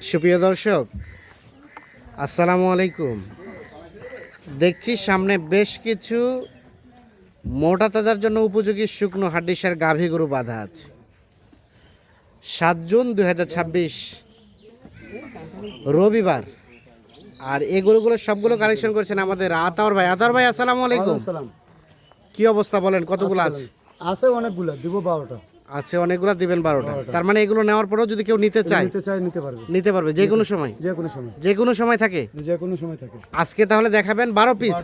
সুপ্রিয় দর্শক, আসসালামু আলাইকুম। দেখছি সামনে বেশ কিছু মোটা তাজার জন্য উপযোগী শুকনো হাড্ডিসার গাভী গরু বাঁধা আছে। 7 জুন 2026 রবিবার। আর এই গরুগুলো সবগুলো কালেকশন করেছেন আমাদের আতাউর ভাই। আতাউর ভাই, আসসালামু আলাইকুম। কি অবস্থা বলেন, কতগুলো আছে? আছে অনেকগুলো, দিব 12টা। আছে অনেকগুলো, দিবেন 12টা। তার মানে এগুলো নেওয়ার পরেও যদি কেউ নিতে চায় নিতে পারবে যে কোনো সময়, যে কোনো সময় থাকে। আজকে তাহলে দেখাবেন 12 পিস।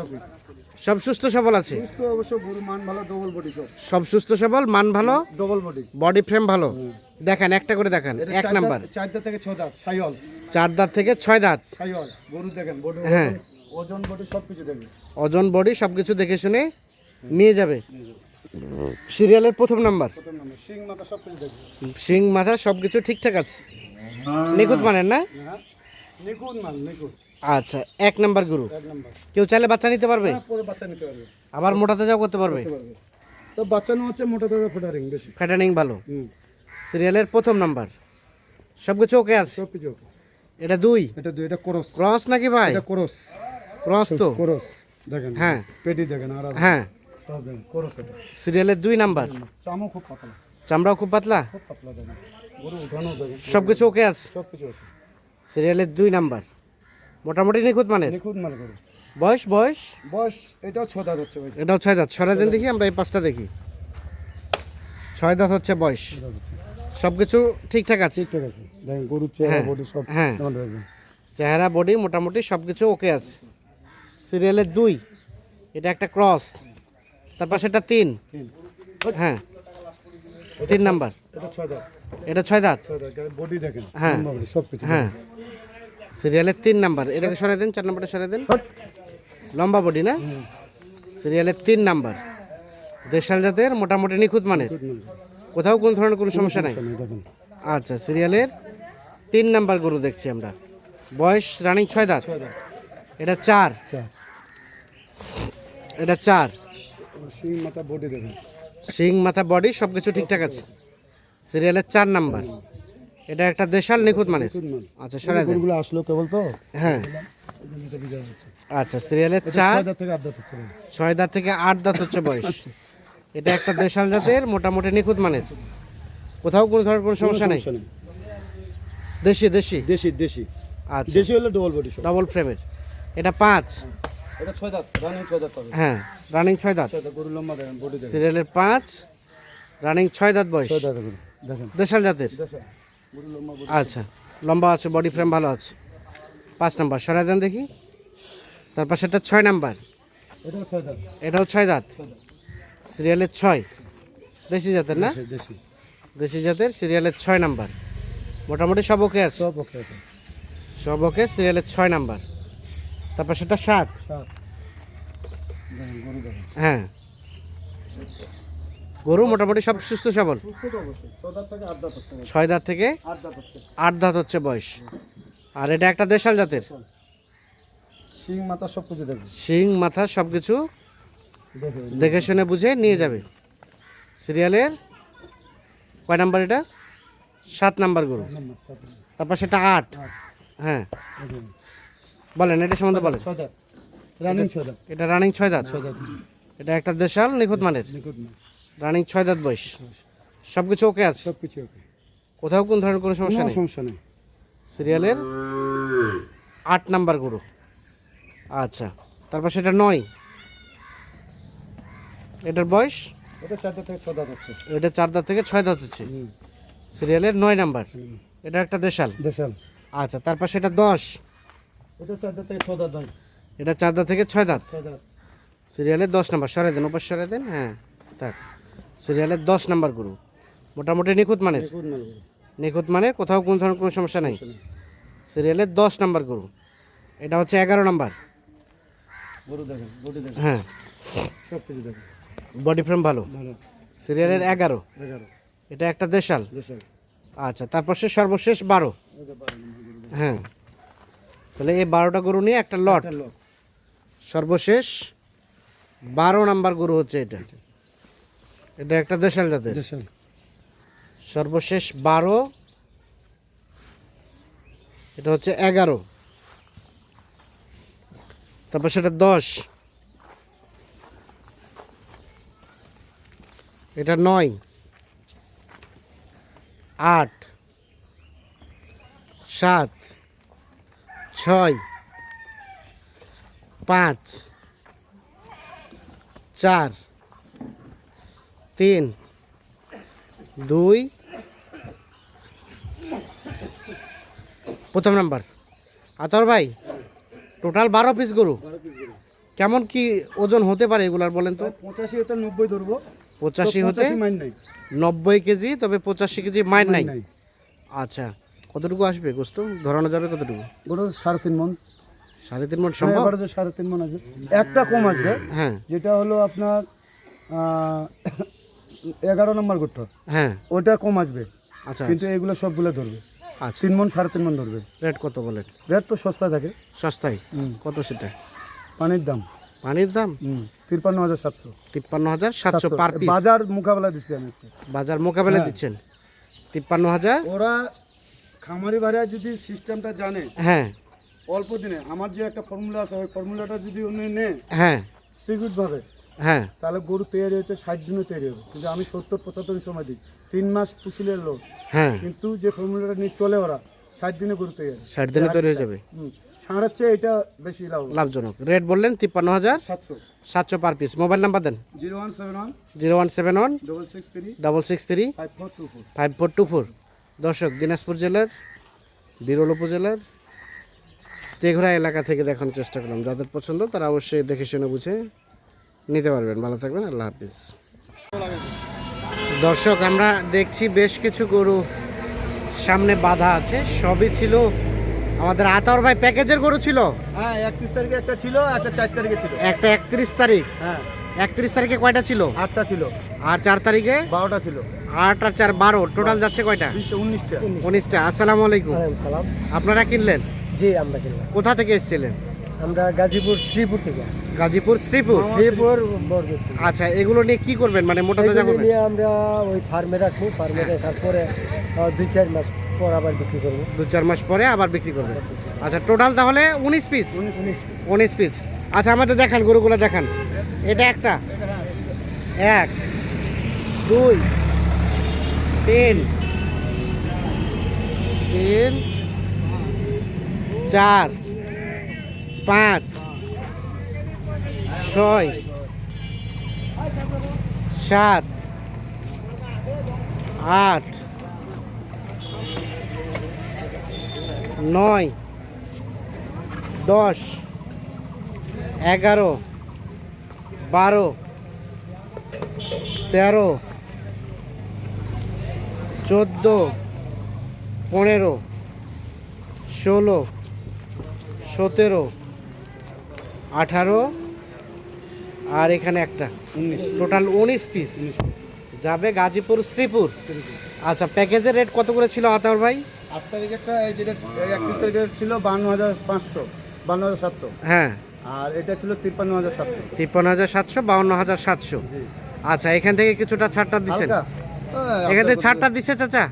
সব সুস্থ সবল আছে? সুস্থ অবশ্য, গরু মান ভালো, ডবল বডি সব সুস্থ সবল, মান ভালো, ডবল বডি, বডি ফ্রেম ভালো। দেখেন একটা করে দেখান। এক নাম্বার 4 দাঁত থেকে 6 দাঁত সাইওয়াল। 4 দাঁত থেকে 6 দাঁত সাইওয়াল গরু দেখেন, বডি, হ্যাঁ, ওজন বডি সবকিছু দেখেন। ওজন বডি সবকিছু দেখে শুনে নিয়ে যাবে। সিরিয়ালের প্রথম নাম্বার। শিং মাথা সবকিছু দেখেন। শিং মাথা সবকিছু ঠিকঠাক আছে, নিখুঁত মানের না? নিখুঁত মান, নিখুঁত। আচ্ছা, এক নাম্বার গরু। এক নাম্বার। কেউ চাইলে বাচ্চা নিতে পারবে, পরে বাচ্চা নিতে পারবে, আবার মোটা তাজাও করতে পারবে। তো বাচ্চা নেওয়া হচ্ছে মোটা তাজা, ফোটারিং বেশি, ফ্যাটানিং ভালো। সিরিয়ালের প্রথম নাম্বার, সবকিছু ওকে আছে। সবকিছু ওকে। এটা 2, এটা ক্রস। ক্রস নাকি ভাই? এটা ক্রস। ক্রস তো ক্রস দেখেন, হ্যাঁ, পেটি দেখেন, আর হ্যাঁ। সব দেখেন ক্রস। সিরিয়ালের 2 নাম্বার, চামও খুব পাতলা, চামড়াও খুব পাতলা, খুব পাতলা দেখেন, গরু উঠানো দেখেন, সবকিছু ওকে আছে। সবকিছু ওকে। সিরিয়ালের 2 নাম্বার, মোটামুটি নিখুঁত মানের। নিখুঁত মাল গরু। বয়স বয়স বয়স এটাও 6 দাঁত হচ্ছে ভাই। এটাও 6 দাঁত। 6 দিন দেখি, আমরা এই 5টা দেখি। 6 দাঁত হচ্ছে বয়স, সবকিছু ঠিকঠাক আছে। ঠিকঠাক আছে দেখেন, গরুর চেহারা বডি সব। হ্যাঁ, চেহারা বডি মোটামুটি সবকিছু ওকে আছে। সিরিয়ালের 2, এটা একটা ক্রস, তারপর সেটা 3, হ্যাঁ 3 নাম্বার। এটা 6 দাঁত। এটা 6 দাঁত, বডি দেখেন, হ্যাঁ সবকিছু। হ্যাঁ, সিরিয়ালের 3 নাম্বার। এটাকে সরাই দেন, 4 নাম্বারটা সরাই দেন। লম্বা বডি না? সিরিয়ালের 3 নাম্বার, দেশাল জাতের, মোটামুটি নিখুঁত মানের, কোথাও কোনো ধরনের কোনো সমস্যা নাই। আচ্ছা, সিরিয়ালের 3 নাম্বার গরু দেখছি আমরা। বয়স রানিং 6 দাঁত। এটা 4, এটা 4। শিং মাথা বডি দেখেন, শিং মাথা বডি সবকিছু ঠিকঠাক আছে। সিরিয়ালের 4 নাম্বার, এটা একটা দেশাল নিখুঁত মানের। আচ্ছা, সরাই দেন। গরুগুলো আসলো কেবল তো, হ্যাঁ আচ্ছা, সিরিয়ালের 4, 6 দাঁত থেকে 8 দাঁত হচ্ছে বয়স। এটা একটা দেশাল জাতের, মোটামুটি নিখুঁত মানের, কোথাও কোনো ধরনের কোনো সমস্যা নেই। দেশি দেশি দেশি দেশি। আচ্ছা, দেশি হলে ডবল বডি, ডবল ফ্রেমের। এটা 5, এটা 6 দাঁত, রানিং 6 দাঁত পাবে। হ্যাঁ রানিং 6 দাঁত। গরু লম্বা দেখেন, বডি দেখেন। সিরিয়ালের 5, রানিং 6 দাঁত বয়স, 6 দাঁত গরু দেখেন, দেশাল জাতের। গরু লম্বা বডি। আচ্ছা, লম্বা আছে, বডি ফ্রেম ভালো আছে। 5 নাম্বার সরাই দেন দেখি। তারপর সেটা 6 নাম্বার, এটাও 6 দাঁত। এটাও 6 দাঁত। সিরিয়ালের 6, দেশি জাতের না? দেশি দেশি জাতের, সিরিয়ালের 6 নাম্বার, মোটামুটি সব ওকে আছে। সব ওকে আছে, সব ওকে। সিরিয়ালের 6 নাম্বার। তারপর সেটা 7, দেখেন গরু দেখেন। হ্যাঁ গরু মোটামুটি সব সুস্থ সবল। সুস্থ তো অবশ্যই, 6 দাঁত থেকে 8 দাঁত হচ্ছে, 6 দাঁত থেকে 8 দাঁত হচ্ছে। 8 দাঁত হচ্ছে বয়স। আর এটা একটা দেশাল জাতের। শিং মাথা সবকিছু দেখেন, শিং মাথা সবকিছু দেখেন দেখে শুনে বুঝে নিয়ে যাবে। সিরিয়ালের কয় নাম্বার? এটা 7 নাম্বার গরু। তারপর সেটা 8, হ্যাঁ বলেন এটা সম্বন্ধে বলেন। 6 দাঁত, রানিং 6 দাঁত। এটা রানিং 6 দাঁত। 6 দাঁত এটা একটা দেশাল নিখুঁত মানের, নিখুঁত মান, রানিং 6 দাঁত বয়স, সবকিছু ওকে আছে, সবকিছু ওকে, কোথাও কোন ধরনের কোনো সমস্যা কোনো নেই। সমস্যা নেই। সিরিয়ালের 8 নাম্বার গরু। আচ্ছা, তারপর সেটা 9, এটার বয়স? এটা 4 দাঁত থেকে 6 দাঁত হচ্ছে। এটা 4 দাঁত থেকে 6 দাঁত হচ্ছে। সিরিয়ালের 9 নাম্বার, এটা একটা দেশাল। দেশাল। আচ্ছা, তারপর সেটা 10, এটা 4 দাঁত থেকে 6 দাঁত হয়। এটা 4 দাঁত থেকে 6 দাঁত। 6 দাঁত। সিরিয়ালের 10 নাম্বার, সরাই দেন, উপর সরাই দেন, হ্যাঁ থাক। সিরিয়ালের 10 নাম্বার গরু, মোটামুটি নিখুঁত মানের, নিখুঁত মান গরু। নিখুঁত মানের, কোথাও কোনো ধরনের কোনো সমস্যা নেই। সিরিয়ালের 10 নাম্বার গরু। এটা হচ্ছে 11 নাম্বার। গরু দেখেন, বডি দেখেন, হ্যাঁ সবকিছু দেখেন, বডি ফ্রেম ভালো। ভালো। সিরিয়ালের 11, 11 এটা একটা দেশাল। দেশাল। আচ্ছা, তারপর সে সর্বশেষ 12, হ্যাঁ তাহলে এই 12টা গরু নিয়ে একটা লট। সর্বশেষ 12 নাম্বার গরু হচ্ছে এটা। এটা একটা দেশাল জাতের। দেশাল। সর্বশেষ 12 এটা হচ্ছে 11, তারপর সেটা 10, এটা 9, 8, 7, 6, 5, 4, 3, 2, প্রথম নাম্বার। আতর ভাই, টোটাল 12 পিস গরু, কেমন কি ওজন হতে পারে এগুলার বলেন তো? 85 এটা 90 ধরবো। 85 হতে 85 মাইন নাই। 90 কেজি, তবে 85 কেজি মাইন নাই। নাই। আচ্ছা, কতটুকু আসবে গোস্ত ধরানো যাবে কতটুকু? গরু 3.5 মণ। 3.5 মণ সম্ভব? এবারে যে 3.5 মণ আছে, একটা কম আসবে। হ্যাঁ যেটা হলো আপনার 11 নম্বর গরুটা, হ্যাঁ, ওটা কম আসবে। আচ্ছা কিন্তু এগুলো সবগুলো ধরবে। আচ্ছা। 3 মণ 3.5 মণ ধরবে। রেট কত বলেন? রেট তো সস্তা থাকে। সস্তায়? হুম। কত সেটা? পানির দাম পানির দাম 53,700। 53,700 পার পিস। বাজার মোকাবেলা দিচ্ছি আমি আজকে। বাজার মোকাবেলা দিচ্ছেন 53,000। ওরা খামারি ভাড়া যদি সিস্টেমটা জানে, হ্যাঁ অল্প দিনে আমার যে একটা ফর্মুলা আছে, ওই ফর্মুলাটা যদি উনি নেয় হ্যাঁ সিকিউরভাবে, হ্যাঁ, তাহলে গরু তৈরি হতে 60 দিনে তৈরি হবে। কিন্তু আমি 70-75 সময় দিই, 3 মাস পুষিলের লোক। হ্যাঁ, কিন্তু যে ফর্মুলাটা নিয়ে চলে ওরা, 60 দিনে গরু তৈরি হবে। 60 দিনে তৈরি হয়ে যাবে। সাড়ার চেয়ে এটা বেশি লাভ। লাভজনক। রেট বললেন 53,700 700। Per piece. মোবাইল নাম্বার দেন। 0171 0171 663 663 5424। 5424। দর্শক, দিনাজপুর জেলার বিরল উপজেলার তেঘরা এলাকা থেকে দেখানোর চেষ্টা করলাম। যাদের পছন্দ তারা অবশ্যই দেখে শুনে বুঝে নিতে পারবেন। ভালো থাকবেন, আল্লাহ হাফিজ। দর্শক, আমরা দেখছি বেশ কিছু গরু সামনে বাঁধা আছে। সবই ছিল আমাদের আতর ভাই প্যাকেজের গরু ছিল। হ্যাঁ, 31 তারিখে একটা ছিল, একটা 4 তারিখে ছিল। একটা 31 তারিখ। হ্যাঁ, 31 তারিখে কয়টা ছিল? 8টা ছিল। আর 4 তারিখে? 12টা ছিল। 8 আর 4 12, টোটাল যাচ্ছে কয়টা? 19টা। 19টা। আসসালামু আলাইকুম। সালাম। আপনারা কিনলেন? জি, আমরা কিনলাম। কোথা থেকে এসেছিলেন? আমরা গাজীপুর শ্রীপুর থেকে। গাজীপুর শ্রীপুর। শ্রীপুর বরগুট থেকে। আচ্ছা, এগুলো নিয়ে কি করবেন, মানে মোটা তাজা এগুলি করবেন? নিয়ে আমরা ওই ফার্মে রাখবো, ফার্মে রাখার পরে 2-4 মাস পর আবার বিক্রি করবো। 2-4 মাস পরে আবার বিক্রি করবেন। আচ্ছা, টোটাল তাহলে 19 পিস। 19 পিস। আচ্ছা, আমাদের দেখান, গরুগুলো দেখান। এটা একটা, 1, 2, 3, 4, 5, 6, 7, 8, 9, 10, 11, 12, 13, 14, 15, 16, 17, 18, আর এখানে একটা, টোটাল 19 পিস যাবে গাজীপুর শ্রীপুর। আচ্ছা, প্যাকেজের রেট কত করে ছিল আতাউর ভাই? 8 তারিখেরটা, এই যেটা 31 তারিখের ছিল 52,500, 52,700। হ্যাঁ, আর এটা ছিল 53,700। 53,700, 52,700। জি। আচ্ছা, এখান থেকে কিছুটা ছাড়টা দিচ্ছেন? হালকা? এখান থেকে ছাড়টা দিচ্ছে চাচা?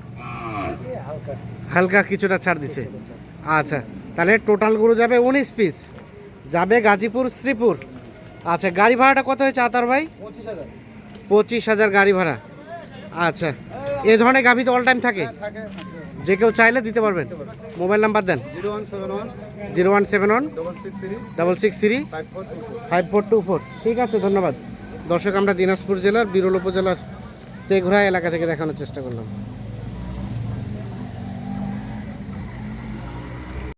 হালকা হালকা কিছুটা ছাড় দিছে। আচ্ছা, তাহলে টোটাল গরু যাবে 19 পিস, যাবে গাজীপুর শ্রীপুর। আচ্ছা, গাড়ি ভাড়াটা কত হয়েছে আতার ভাই? 25,000। 25,000 গাড়ি ভাড়া। আচ্ছা, এই ধরনের গাভি তো অল টাইম থাকে, থাকে। যে কেউ চাইলে দিতে পারবেন। মোবাইল নাম্বার দেন। 0171 0171 663 663 5424। 5424। ঠিক আছে, ধন্যবাদ। দর্শক, আমরা দিনাজপুর জেলার বিরল উপজেলার তেঘরা এলাকা থেকে দেখানোর চেষ্টা করলাম।